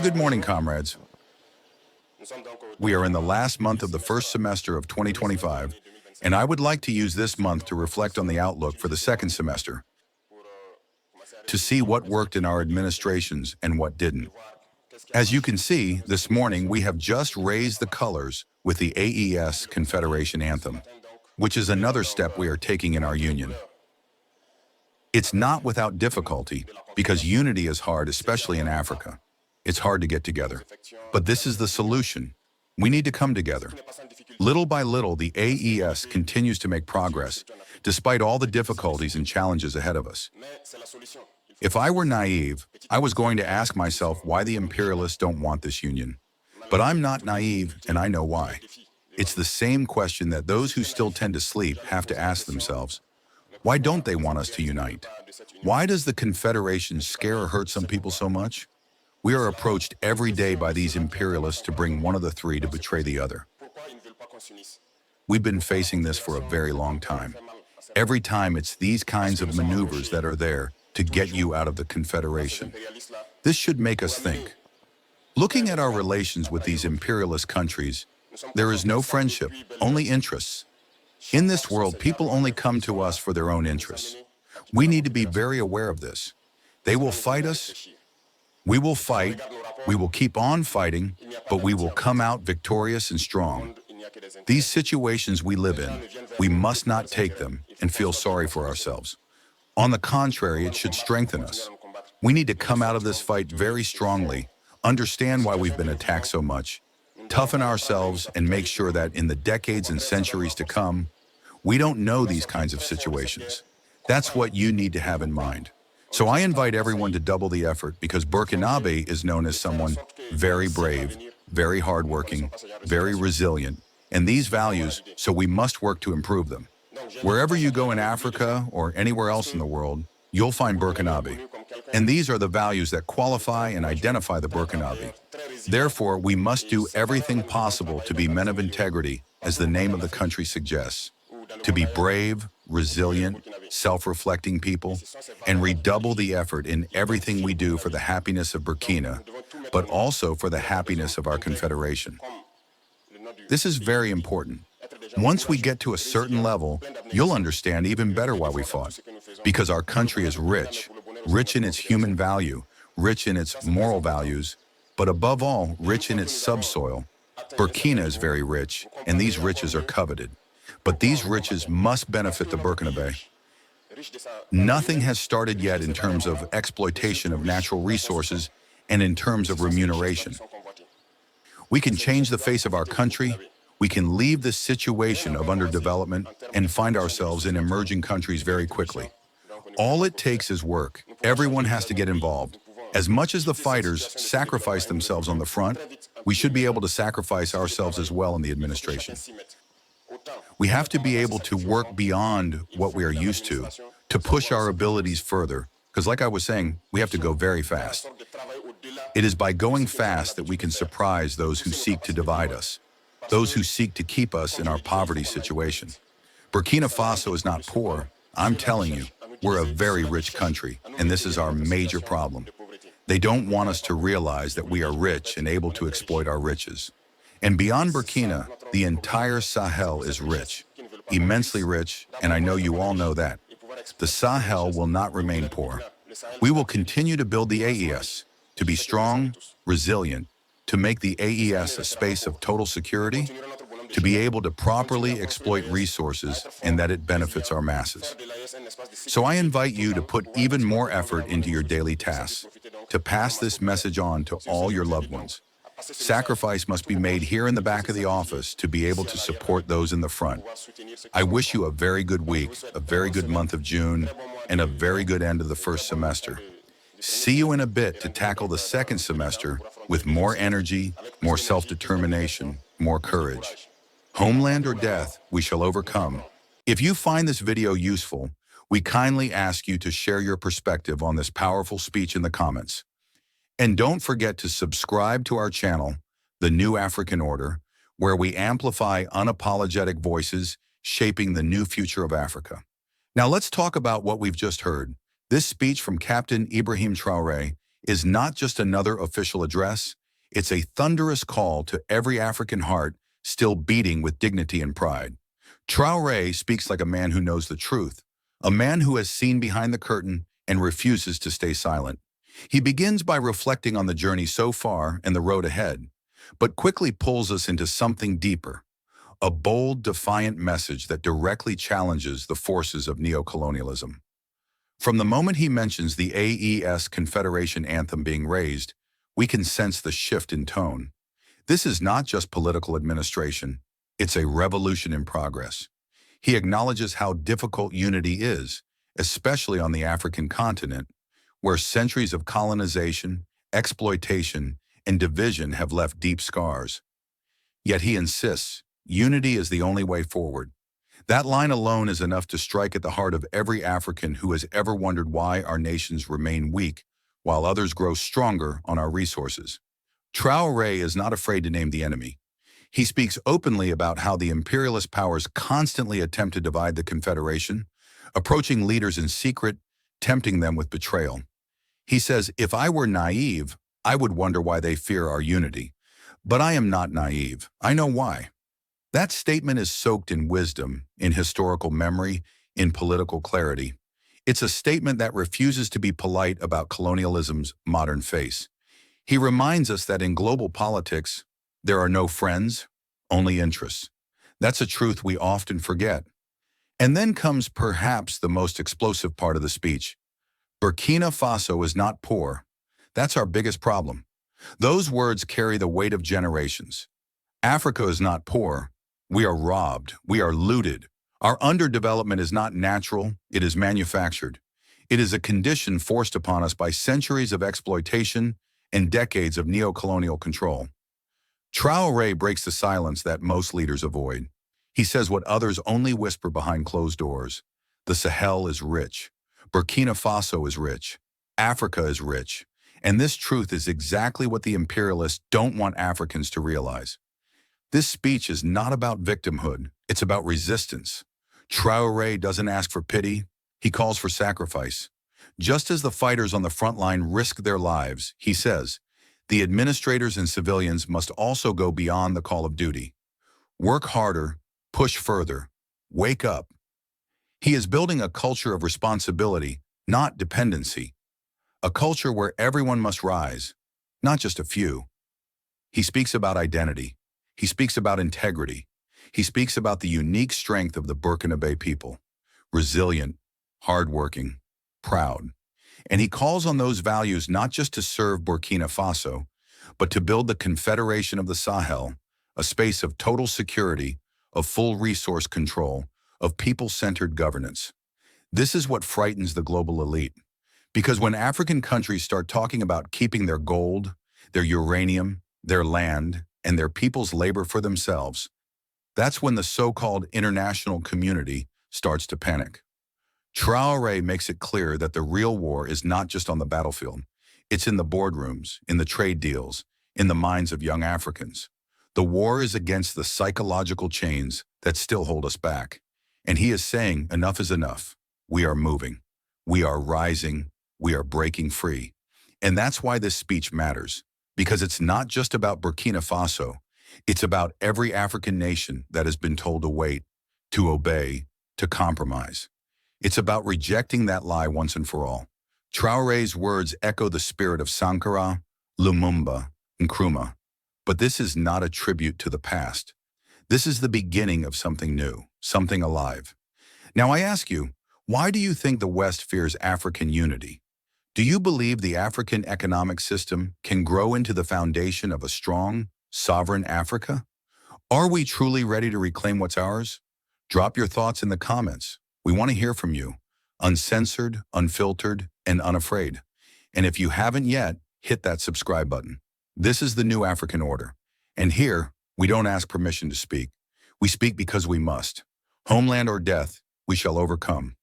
Good morning, comrades. We are in the last month of the first semester of 2025, and I would like to use this month to reflect on the outlook for the second semester, to see what worked in our administrations and what didn't. As you can see, this morning we have just raised the colors with the AES Confederation anthem, which is another step we are taking in our union. It's not without difficulty, because unity is hard, especially in Africa. It's hard to get together. But this is the solution. We need to come together. Little by little, the AES continues to make progress, despite all the difficulties and challenges ahead of us. If I were naive, I was going to ask myself why the imperialists don't want this union. But I'm not naive, and I know why. It's the same question that those who still tend to sleep have to ask themselves. Why don't they want us to unite? Why does the Confederation scare or hurt some people so much? We are approached every day by these imperialists to bring one of the three to betray the other. We've been facing this for a very long time. Every time it's these kinds of maneuvers that are there to get you out of the Confederation. This should make us think. Looking at our relations with these imperialist countries, there is no friendship, only interests. In this world, people only come to us for their own interests. We need to be very aware of this. They will fight us. We will fight. We will keep on fighting, but we will come out victorious and strong. These situations we live in, we must not take them and feel sorry for ourselves. On the contrary, it should strengthen us. We need to come out of this fight very strongly, understand why we've been attacked so much, toughen ourselves, and make sure that in the decades and centuries to come, we don't know these kinds of situations. That's what you need to have in mind. So I invite everyone to double the effort, because Burkinabè is known as someone very brave, very hardworking, very resilient, and these values, so we must work to improve them. Wherever you go in Africa or anywhere else in the world, you'll find Burkinabè. And these are the values that qualify and identify the Burkinabè. Therefore, we must do everything possible to be men of integrity, as the name of the country suggests. To be brave, resilient, self-reflecting people, and redouble the effort in everything we do for the happiness of Burkina, but also for the happiness of our Confederation. This is very important. Once we get to a certain level, you'll understand even better why we fought. Because our country is rich, rich in its human value, rich in its moral values, but above all, rich in its subsoil. Burkina is very rich, and these riches are coveted. But these riches must benefit the Burkinabè. Nothing has started yet in terms of exploitation of natural resources and in terms of remuneration. We can change the face of our country. We can leave this situation of underdevelopment and find ourselves in emerging countries very quickly. All it takes is work. Everyone has to get involved. As much as the fighters sacrifice themselves on the front, we should be able to sacrifice ourselves as well in the administration. We have to be able to work beyond what we are used to push our abilities further, because like I was saying, we have to go very fast. It is by going fast that we can surprise those who seek to divide us, those who seek to keep us in our poverty situation. Burkina Faso is not poor. I'm telling you, we're a very rich country, and this is our major problem. They don't want us to realize that we are rich and able to exploit our riches. And beyond Burkina, the entire Sahel is rich, immensely rich, and I know you all know that. The Sahel will not remain poor. We will continue to build the AES, to be strong, resilient, to make the AES a space of total security, to be able to properly exploit resources and that it benefits our masses. So I invite you to put even more effort into your daily tasks, to pass this message on to all your loved ones. Sacrifice must be made here in the back of the office to be able to support those in the front. I wish you a very good week, a very good month of June, and a very good end of the first semester. See you in a bit to tackle the second semester with more energy, more self-determination, more courage. Homeland or death, we shall overcome. If you find this video useful, we kindly ask you to share your perspective on this powerful speech in the comments. And don't forget to subscribe to our channel, The New African Order, where we amplify unapologetic voices shaping the new future of Africa. Now let's talk about what we've just heard. This speech from Captain Ibrahim Traoré is not just another official address, it's a thunderous call to every African heart still beating with dignity and pride. Traore speaks like a man who knows the truth, a man who has seen behind the curtain and refuses to stay silent. He begins by reflecting on the journey so far and the road ahead, but quickly pulls us into something deeper, a bold, defiant message that directly challenges the forces of neocolonialism. From the moment he mentions the AES Confederation anthem being raised, we can sense the shift in tone. This is not just political administration, it's a revolution in progress. He acknowledges how difficult unity is, especially on the African continent, where centuries of colonization, exploitation, and division have left deep scars. Yet he insists, unity is the only way forward. That line alone is enough to strike at the heart of every African who has ever wondered why our nations remain weak while others grow stronger on our resources. Traore is not afraid to name the enemy. He speaks openly about how the imperialist powers constantly attempt to divide the Confederation, approaching leaders in secret, tempting them with betrayal. He says, if I were naive, I would wonder why they fear our unity. But I am not naive. I know why. That statement is soaked in wisdom, in historical memory, in political clarity. It's a statement that refuses to be polite about colonialism's modern face. He reminds us that in global politics, there are no friends, only interests. That's a truth we often forget. And then comes perhaps the most explosive part of the speech. Burkina Faso is not poor. That's our biggest problem. Those words carry the weight of generations. Africa is not poor. We are robbed. We are looted. Our underdevelopment is not natural. It is manufactured. It is a condition forced upon us by centuries of exploitation and decades of neocolonial control. Traore breaks the silence that most leaders avoid. He says what others only whisper behind closed doors. The Sahel is rich. Burkina Faso is rich. Africa is rich. And this truth is exactly what the imperialists don't want Africans to realize. This speech is not about victimhood, it's about resistance. Traore doesn't ask for pity, he calls for sacrifice. Just as the fighters on the front line risk their lives, he says, the administrators and civilians must also go beyond the call of duty. Work harder, push further, wake up. He is building a culture of responsibility, not dependency. A culture where everyone must rise, not just a few. He speaks about identity. He speaks about integrity. He speaks about the unique strength of the Burkinabè people, resilient, hardworking, proud. And he calls on those values not just to serve Burkina Faso, but to build the Confederation of the Sahel, a space of total security, of full resource control, of people-centered governance. This is what frightens the global elite. Because when African countries start talking about keeping their gold, their uranium, their land, and their people's labor for themselves, that's when the so-called international community starts to panic. Traore makes it clear that the real war is not just on the battlefield. It's in the boardrooms, in the trade deals, in the minds of young Africans. The war is against the psychological chains that still hold us back. And he is saying enough is enough. We are moving. We are rising. We are breaking free. And that's why this speech matters. Because it's not just about Burkina Faso. It's about every African nation that has been told to wait, to obey, to compromise. It's about rejecting that lie once and for all. Traore's words echo the spirit of Sankara, Lumumba, and Nkrumah. But this is not a tribute to the past. This is the beginning of something new, something alive. Now I ask you, why do you think the West fears African unity? Do you believe the African economic system can grow into the foundation of a strong, sovereign Africa? Are we truly ready to reclaim what's ours? Drop your thoughts in the comments. We want to hear from you, uncensored, unfiltered, and unafraid. And if you haven't yet, hit that subscribe button. This is the new African order. And here, we don't ask permission to speak. We speak because we must. Homeland or death, we shall overcome.